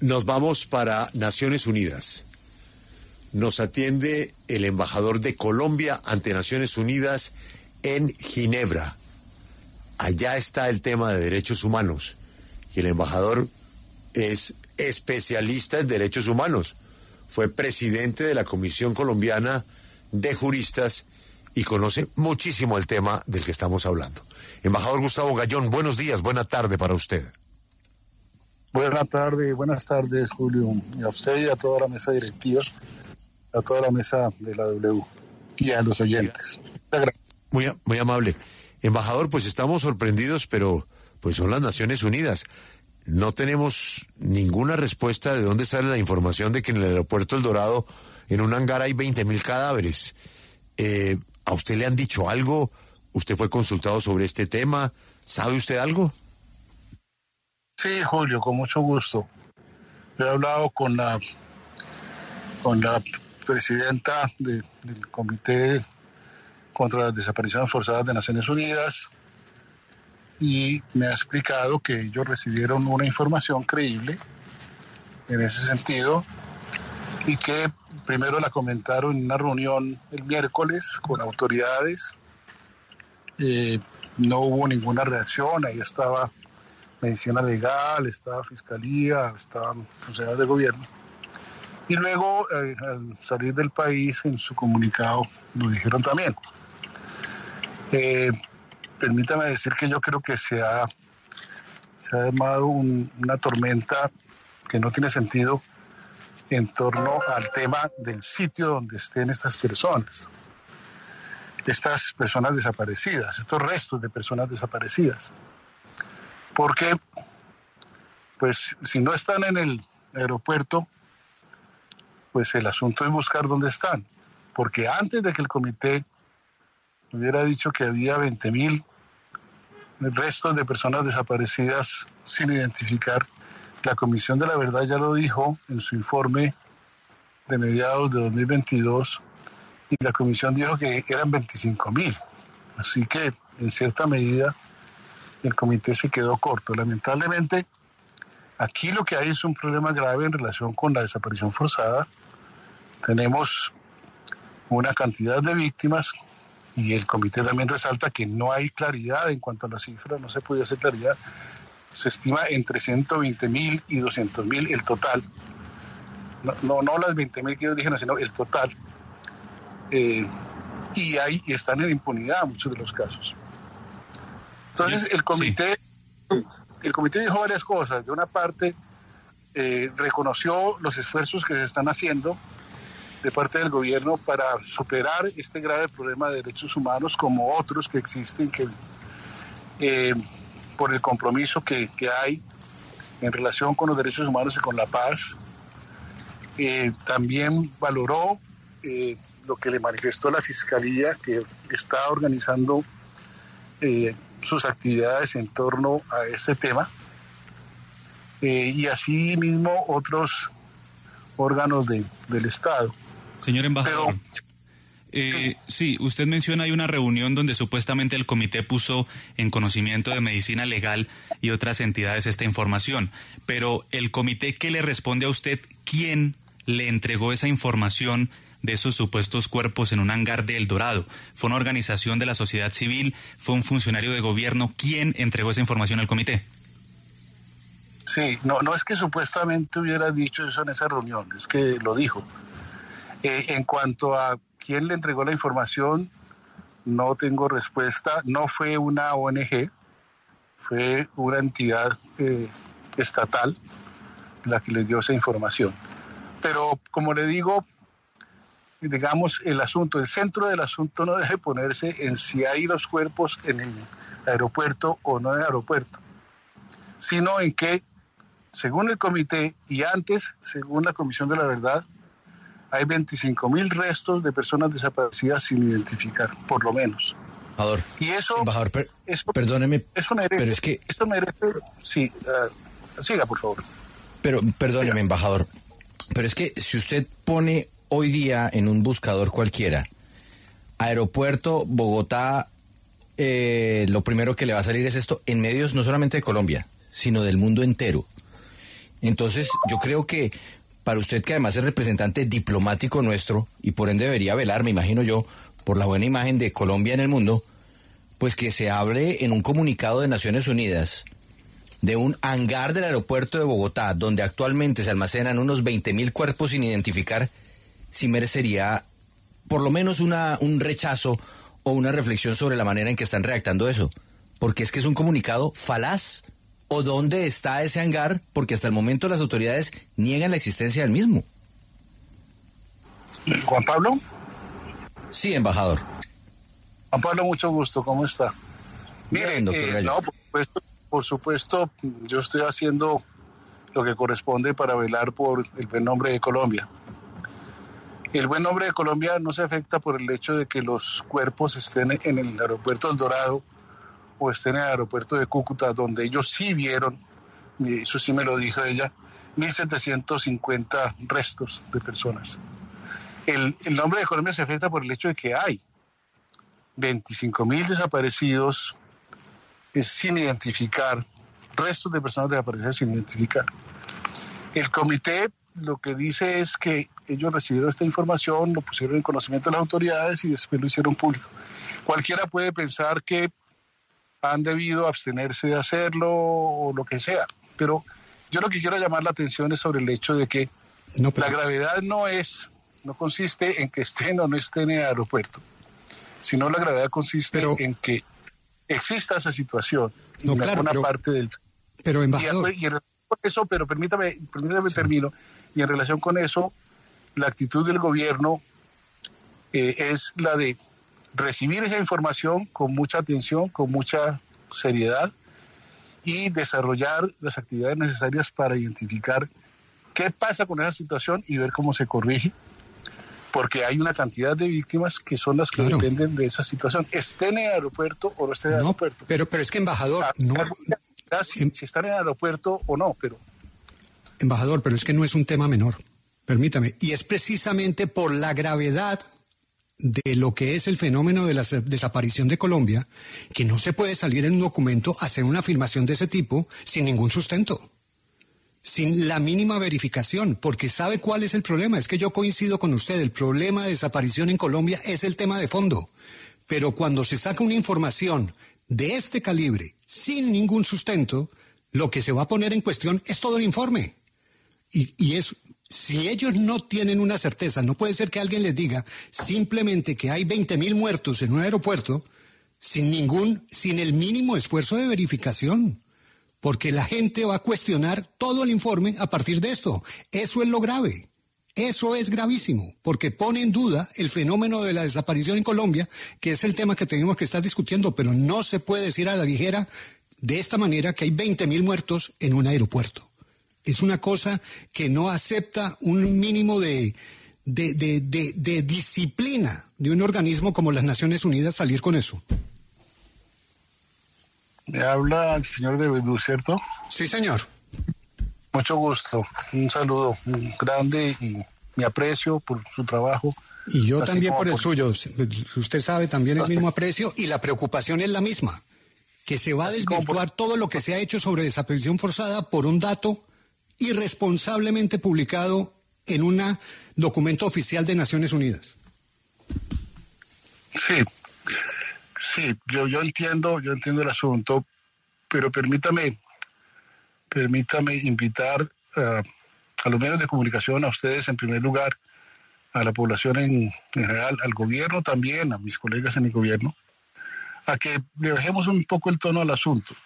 Nos vamos para Naciones Unidas. Nos atiende el embajador de Colombia ante Naciones Unidas en Ginebra. Allá está el tema de derechos humanos. Y el embajador es especialista en derechos humanos. Fue presidente de la Comisión Colombiana de Juristas y conoce muchísimo el tema del que estamos hablando. Embajador Gustavo Gayón, buenos días, buena tarde para usted. Buenas tardes, Julio, y a usted y a toda la mesa directiva, a toda la mesa de la W y a los oyentes. Muy amable. Embajador, pues estamos sorprendidos, pero pues son las Naciones Unidas. No tenemos ninguna respuesta de dónde sale la información de que en el aeropuerto El Dorado, en un hangar, hay 20.000 cadáveres. ¿A usted le han dicho algo? ¿Usted fue consultado sobre este tema? ¿Sabe usted algo? Sí, Julio, con mucho gusto. Yo he hablado con la presidenta del Comité contra las Desapariciones Forzadas de Naciones Unidas y me ha explicado que ellos recibieron una información creíble en ese sentido y que primero la comentaron en una reunión el miércoles con autoridades. No hubo ninguna reacción, ahí estaba medicina legal, estaba fiscalía, estaban funcionarios de gobierno. Y luego, al salir del país, en su comunicado lo dijeron también. Permítame decir que yo creo que se ha armado una tormenta que no tiene sentido en torno al tema del sitio donde estén estas personas desaparecidas, estos restos de personas desaparecidas. Porque, pues, si no están en el aeropuerto, pues el asunto es buscar dónde están. Porque antes de que el comité hubiera dicho que había 20.000 restos de personas desaparecidas sin identificar, la Comisión de la Verdad ya lo dijo en su informe de mediados de 2022 y la Comisión dijo que eran 25.000. Así que, en cierta medida, el comité se quedó corto. Lamentablemente, aquí lo que hay es un problema grave en relación con la desaparición forzada. Tenemos una cantidad de víctimas y el comité también resalta que no hay claridad en cuanto a las cifras, no se puede hacer claridad. Se estima entre 120.000 y 200.000 el total. No las 20.000 que ellos dijeron, sino el total. Y ahí están en impunidad muchos de los casos. Entonces, sí, el comité dijo varias cosas. De una parte, reconoció los esfuerzos que se están haciendo de parte del gobierno para superar este grave problema de derechos humanos, como otros que existen, que por el compromiso que hay en relación con los derechos humanos y con la paz. También valoró lo que le manifestó la Fiscalía, que está organizando sus actividades en torno a este tema, y así mismo otros órganos del Estado. Señor embajador, sí, usted menciona hay una reunión donde supuestamente el comité puso en conocimiento de Medicina Legal y otras entidades esta información, pero el comité, ¿qué le responde a usted? ¿Quién le entregó esa información de esos supuestos cuerpos en un hangar de El Dorado? ¿Fue una organización de la sociedad civil? ¿Fue un funcionario de gobierno? ¿Quién entregó esa información al comité? Sí, no es que supuestamente hubiera dicho eso en esa reunión, es que lo dijo. En cuanto a quién le entregó la información, no tengo respuesta. No fue una ONG, fue una entidad estatal la que le dio esa información. Pero, como le digo, digamos, el centro del asunto no debe ponerse en si hay los cuerpos en el aeropuerto o no en el aeropuerto, sino en que, según el comité y antes, según la Comisión de la Verdad, hay 25.000 restos de personas desaparecidas sin identificar, por lo menos. Embajador, y eso, perdóneme, eso merece, pero es que... Esto merece... Sí, siga, por favor. Pero, perdóneme, embajador, pero es que si usted pone hoy día en un buscador cualquiera, aeropuerto, Bogotá, lo primero que le va a salir es esto, en medios no solamente de Colombia, sino del mundo entero. Entonces, yo creo que para usted, que además es representante diplomático nuestro, y por ende debería velar, me imagino yo, por la buena imagen de Colombia en el mundo, pues que se hable en un comunicado de Naciones Unidas de un hangar del aeropuerto de Bogotá, donde actualmente se almacenan unos 20.000 cuerpos sin identificar, sí merecería por lo menos un rechazo o una reflexión sobre la manera en que están redactando eso. Porque es que es un comunicado falaz. ¿O dónde está ese hangar? Porque hasta el momento las autoridades niegan la existencia del mismo. Juan Pablo. Sí, embajador. Juan Pablo, mucho gusto. ¿Cómo está? Bien, doctor Gallo. No, por supuesto, yo estoy haciendo lo que corresponde para velar por el buen nombre de Colombia. El buen nombre de Colombia no se afecta por el hecho de que los cuerpos estén en el aeropuerto El Dorado o estén en el aeropuerto de Cúcuta, donde ellos sí vieron, y eso sí me lo dijo ella, 1.750 restos de personas. El nombre de Colombia se afecta por el hecho de que hay 25.000 desaparecidos sin identificar, restos de personas desaparecidas sin identificar. El comité lo que dice es que ellos recibieron esta información, lo pusieron en conocimiento de las autoridades y después lo hicieron público. Cualquiera puede pensar que han debido abstenerse de hacerlo o lo que sea, pero yo lo que quiero llamar la atención es sobre el hecho de que la gravedad no consiste en que estén o no estén en el aeropuerto, sino la gravedad consiste en que exista esa situación en alguna parte del... Pero, embajador... Y en relación con eso, pero permítame termino, y en relación con eso, la actitud del gobierno es la de recibir esa información con mucha atención, con mucha seriedad y desarrollar las actividades necesarias para identificar qué pasa con esa situación y ver cómo se corrige, porque hay una cantidad de víctimas que son las que dependen de esa situación, estén en el aeropuerto o no estén en el aeropuerto. Pero es que, embajador, si están en el aeropuerto o no, pero... Embajador, pero es que no es un tema menor, permítame, y es precisamente por la gravedad de lo que es el fenómeno de la desaparición de Colombia, que no se puede salir en un documento a hacer una afirmación de ese tipo sin ningún sustento, sin la mínima verificación, porque ¿sabe cuál es el problema? Es que yo coincido con usted, el problema de desaparición en Colombia es el tema de fondo, pero cuando se saca una información de este calibre sin ningún sustento, lo que se va a poner en cuestión es todo el informe, y es... Si ellos no tienen una certeza, no puede ser que alguien les diga simplemente que hay 20.000 muertos en un aeropuerto sin el mínimo esfuerzo de verificación, porque la gente va a cuestionar todo el informe a partir de esto. Eso es lo grave, eso es gravísimo, porque pone en duda el fenómeno de la desaparición en Colombia, que es el tema que tenemos que estar discutiendo, pero no se puede decir a la ligera de esta manera que hay 20.000 muertos en un aeropuerto. Es una cosa que no acepta un mínimo de disciplina de un organismo como las Naciones Unidas salir con eso. Me habla el señor de Bedú, ¿cierto? Sí, señor. Mucho gusto. Un saludo grande y mi aprecio por su trabajo. Y yo también por el suyo. Usted sabe también el mismo aprecio y la preocupación es la misma. Que se va a desvirtuar todo lo que se ha hecho sobre desaparición forzada por un dato irresponsablemente publicado en un documento oficial de Naciones Unidas. Sí, yo entiendo el asunto, pero permítame invitar a los medios de comunicación, a ustedes en primer lugar, a la población en general, al gobierno también, a mis colegas en el gobierno, a que le bajemos un poco el tono al asunto.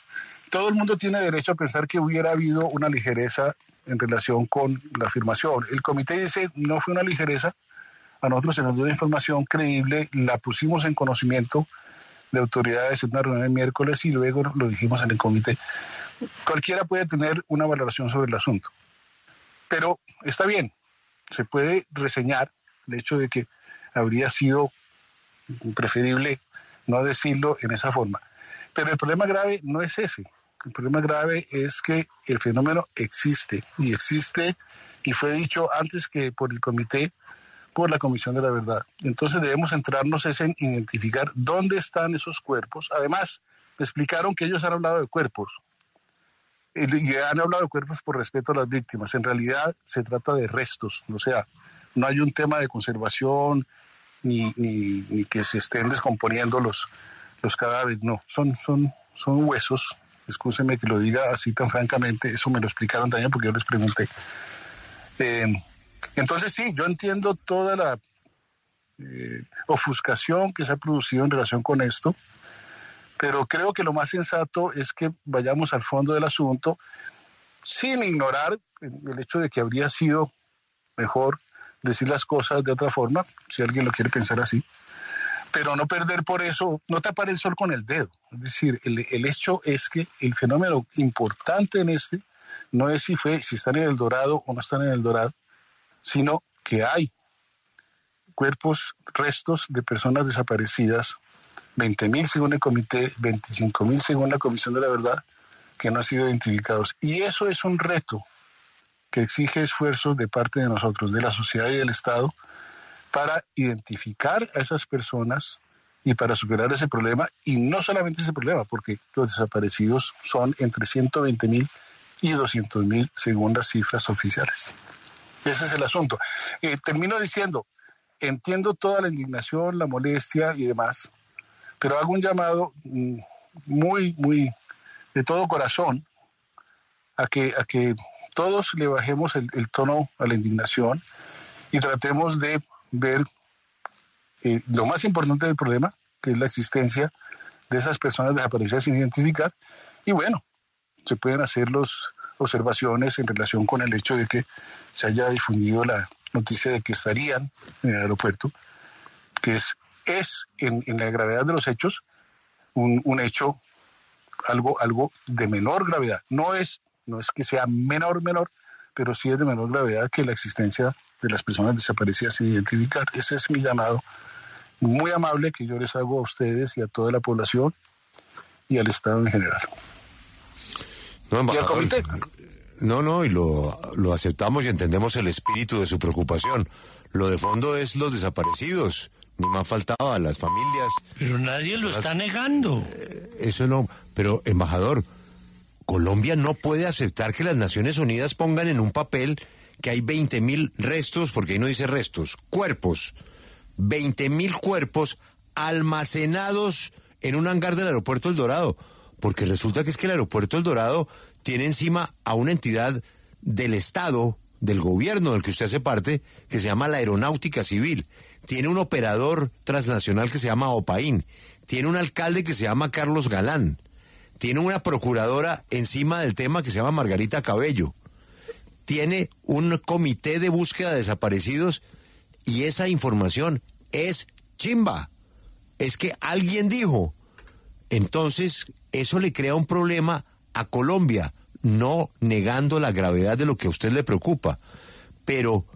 Todo el mundo tiene derecho a pensar que hubiera habido una ligereza en relación con la afirmación. El comité dice no fue una ligereza, a nosotros se nos dio una información creíble, la pusimos en conocimiento de autoridades en una reunión el miércoles y luego lo dijimos en el comité. Cualquiera puede tener una valoración sobre el asunto, pero está bien, se puede reseñar el hecho de que habría sido preferible no decirlo en esa forma. Pero el problema grave no es ese. El problema grave es que el fenómeno existe y fue dicho antes que por el comité, por la Comisión de la Verdad. Entonces debemos centrarnos en identificar dónde están esos cuerpos. Además, me explicaron que ellos han hablado de cuerpos. y han hablado de cuerpos por respeto a las víctimas. En realidad se trata de restos, o sea, no hay un tema de conservación ni que se estén descomponiendo los cadáveres, no, son huesos. Excúsenme que lo diga así tan francamente, eso me lo explicaron también porque yo les pregunté. Entonces sí, yo entiendo toda la ofuscación que se ha producido en relación con esto, pero creo que lo más sensato es que vayamos al fondo del asunto sin ignorar el hecho de que habría sido mejor decir las cosas de otra forma, si alguien lo quiere pensar así, pero no perder por eso, no tapar el sol con el dedo. Es decir, el hecho es que el fenómeno importante en este no es si están en El Dorado o no están en El Dorado, sino que hay cuerpos, restos de personas desaparecidas, 20.000 según el comité, 25.000 según la Comisión de la Verdad, que no han sido identificados. Y eso es un reto que exige esfuerzos de parte de nosotros, de la sociedad y del Estado, para identificar a esas personas y para superar ese problema, y no solamente ese problema, porque los desaparecidos son entre 120.000 y 200.000 según las cifras oficiales. Ese es el asunto. Termino diciendo, entiendo toda la indignación, la molestia y demás, pero hago un llamado muy, muy de todo corazón a que todos le bajemos el tono a la indignación y tratemos de ver lo más importante del problema, que es la existencia de esas personas desaparecidas sin identificar, y bueno, se pueden hacer las observaciones en relación con el hecho de que se haya difundido la noticia de que estarían en el aeropuerto, que es en la gravedad de los hechos un hecho algo de menor gravedad. No es que sea menor, pero sí es de menor gravedad que la existencia de las personas desaparecidas sin identificar. Ese es mi llamado muy amable que yo les hago a ustedes y a toda la población y al Estado en general. No, y al comité. No, y lo aceptamos y entendemos el espíritu de su preocupación. Lo de fondo es los desaparecidos, ni más faltaba, las familias. Pero nadie lo está negando. Eso no, pero embajador, Colombia no puede aceptar que las Naciones Unidas pongan en un papel que hay 20.000 restos, porque ahí no dice restos, cuerpos, 20.000 cuerpos almacenados en un hangar del aeropuerto El Dorado, porque resulta que es que el aeropuerto El Dorado tiene encima a una entidad del Estado, del gobierno del que usted hace parte, que se llama la Aeronáutica Civil, tiene un operador transnacional que se llama OPAIN, tiene un alcalde que se llama Carlos Galán, tiene una procuradora encima del tema que se llama Margarita Cabello, tiene un comité de búsqueda de desaparecidos, y esa información es chimba. Es que alguien dijo. Entonces, eso le crea un problema a Colombia, no negando la gravedad de lo que a usted le preocupa. Pero,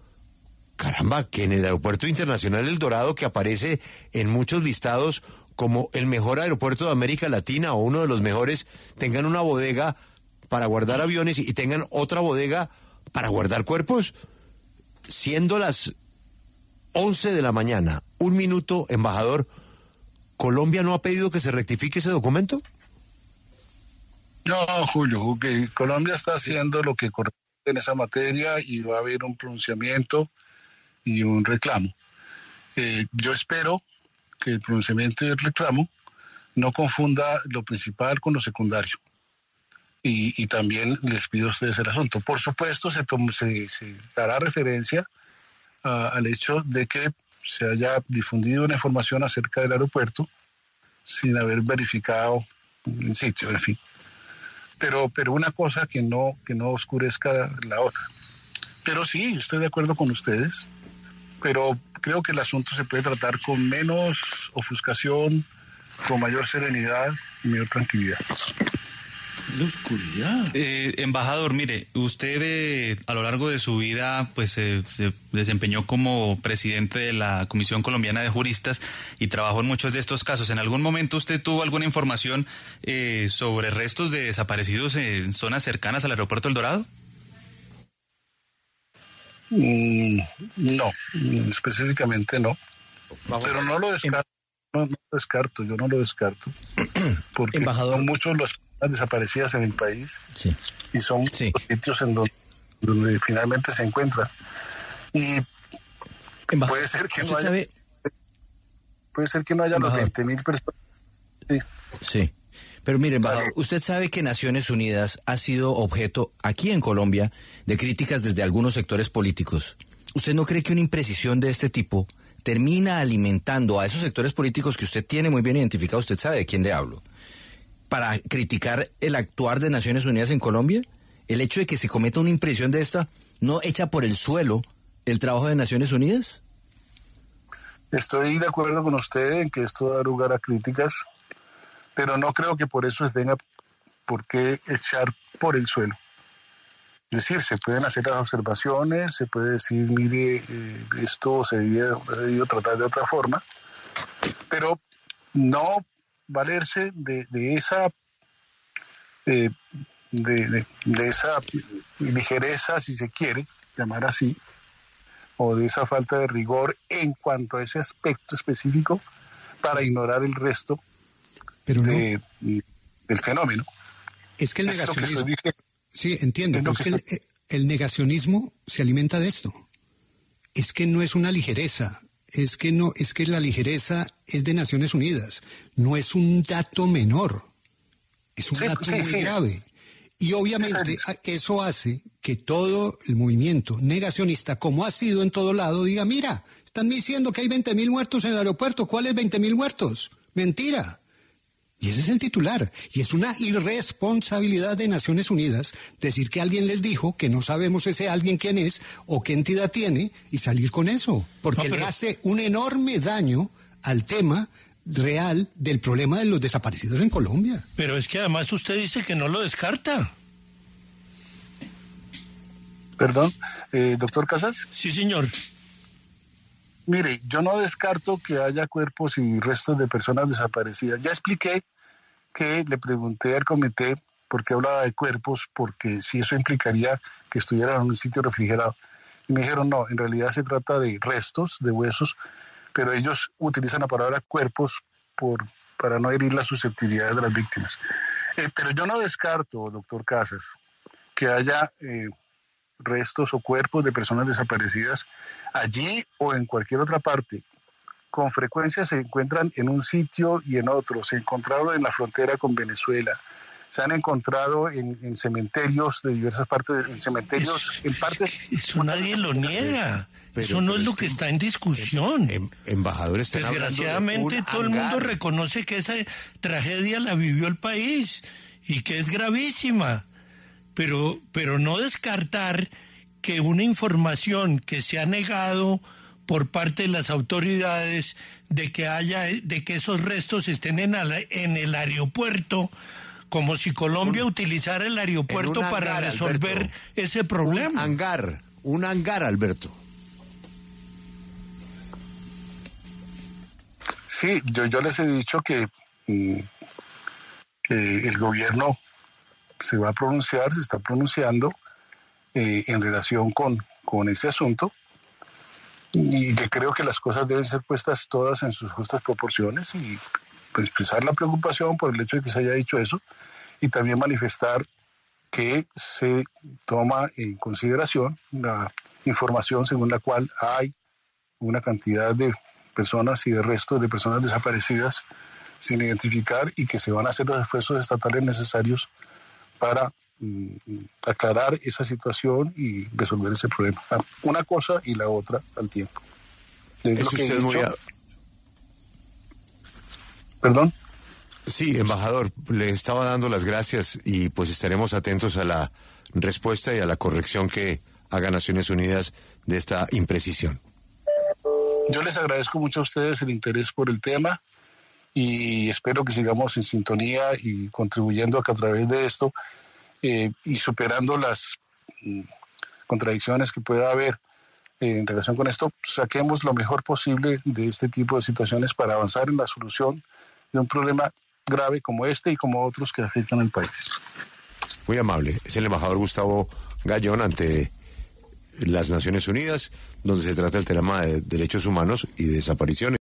caramba, que en el Aeropuerto Internacional El Dorado, que aparece en muchos listados como el mejor aeropuerto de América Latina o uno de los mejores, tengan una bodega para guardar aviones y tengan otra bodega para guardar cuerpos, siendo las 11 de la mañana, 1 minuto, embajador, ¿Colombia no ha pedido que se rectifique ese documento? No, Julio, que Colombia está haciendo lo que corresponde en esa materia y va a haber un pronunciamiento y un reclamo. Yo espero que el pronunciamiento y el reclamo no confunda lo principal con lo secundario. Y también les pido a ustedes el asunto. Por supuesto, se dará referencia al hecho de que se haya difundido una información acerca del aeropuerto sin haber verificado el sitio, en fin. Pero una cosa que no oscurezca la otra. Pero sí, estoy de acuerdo con ustedes, pero creo que el asunto se puede tratar con menos ofuscación, con mayor serenidad y mayor tranquilidad. La oscuridad. Embajador, mire, usted a lo largo de su vida pues se desempeñó como presidente de la Comisión Colombiana de Juristas y trabajó en muchos de estos casos. ¿En algún momento usted tuvo alguna información sobre restos de desaparecidos en zonas cercanas al aeropuerto El Dorado? No, específicamente no. Pero no lo descarto. Yo no lo descarto. Porque embajador, son muchos los personas desaparecidas en el país. Sí. Y son Sí. los sitios en donde finalmente se encuentran. Y puede ser que no haya, puede ser que no haya los 20.000 personas. Sí. Sí. Pero mire, embajador, usted sabe que Naciones Unidas ha sido objeto aquí en Colombia de críticas desde algunos sectores políticos. ¿Usted no cree que una imprecisión de este tipo termina alimentando a esos sectores políticos que usted tiene muy bien identificado? Usted sabe de quién le hablo. Para criticar el actuar de Naciones Unidas en Colombia, el hecho de que se cometa una imprecisión de esta, ¿no echa por el suelo el trabajo de Naciones Unidas? Estoy de acuerdo con usted en que esto da lugar a críticas, pero no creo que por eso tenga por qué echar por el suelo. Es decir, se pueden hacer las observaciones, se puede decir, mire, esto se debió tratar de otra forma, pero no valerse de esa ligereza, si se quiere llamar así, o de esa falta de rigor en cuanto a ese aspecto específico para ignorar el resto del fenómeno. Es que el negacionismo... Sí, entiendo, pero es que el negacionismo se alimenta de esto. Es que no es una ligereza, es que la ligereza es de Naciones Unidas, no es un dato menor, es un dato muy grave. Y obviamente eso hace que todo el movimiento negacionista, como ha sido en todo lado, diga, mira, están diciendo que hay 20.000 muertos en el aeropuerto, ¿cuáles 20.000 muertos? Mentira. Y ese es el titular. Y es una irresponsabilidad de Naciones Unidas decir que alguien les dijo que no sabemos ese alguien quién es o qué entidad tiene y salir con eso. Porque le hace un enorme daño al tema real del problema de los desaparecidos en Colombia. Pero es que además usted dice que no lo descarta. Perdón, doctor Casas. Sí, señor. Mire, yo no descarto que haya cuerpos y restos de personas desaparecidas. Ya expliqué que le pregunté al comité por qué hablaba de cuerpos, porque si eso implicaría que estuvieran en un sitio refrigerado. Y me dijeron, no, en realidad se trata de restos, de huesos, pero ellos utilizan la palabra cuerpos para no herir la susceptibilidad de las víctimas. Pero yo no descarto, doctor Casas, que haya restos o cuerpos de personas desaparecidas allí o en cualquier otra parte. Con frecuencia se encuentran en un sitio y en otro. Se encontraron en la frontera con Venezuela. Se han encontrado en cementerios de diversas partes, en partes... Eso nadie lo niega. Eso no es lo que está en discusión. Embajadores, desgraciadamente todo el mundo reconoce que esa tragedia la vivió el país y que es gravísima. Pero no descartar que una información que se ha negado por parte de las autoridades de que esos restos estén en el aeropuerto, como si Colombia utilizara el aeropuerto para resolver, Alberto, ese problema. Un hangar, Alberto. Sí, yo les he dicho que el gobierno se va a pronunciar, se está pronunciando en relación con ese asunto, y que creo que las cosas deben ser puestas todas en sus justas proporciones y pues, expresar la preocupación por el hecho de que se haya dicho eso y también manifestar que se toma en consideración la información según la cual hay una cantidad de personas y de restos de personas desaparecidas sin identificar y que se van a hacer los esfuerzos estatales necesarios para aclarar esa situación y resolver ese problema. Una cosa y la otra al tiempo. ¿Es usted ¿Perdón? Sí, embajador, le estaba dando las gracias y pues estaremos atentos a la respuesta y a la corrección que haga Naciones Unidas de esta imprecisión. Yo les agradezco mucho a ustedes el interés por el tema y espero que sigamos en sintonía y contribuyendo a que a través de esto y superando las contradicciones que pueda haber en relación con esto, saquemos lo mejor posible de este tipo de situaciones para avanzar en la solución de un problema grave como este y como otros que afectan al país. Muy amable. Es el embajador Gustavo Gallón ante las Naciones Unidas, donde se trata el tema de derechos humanos y de desapariciones.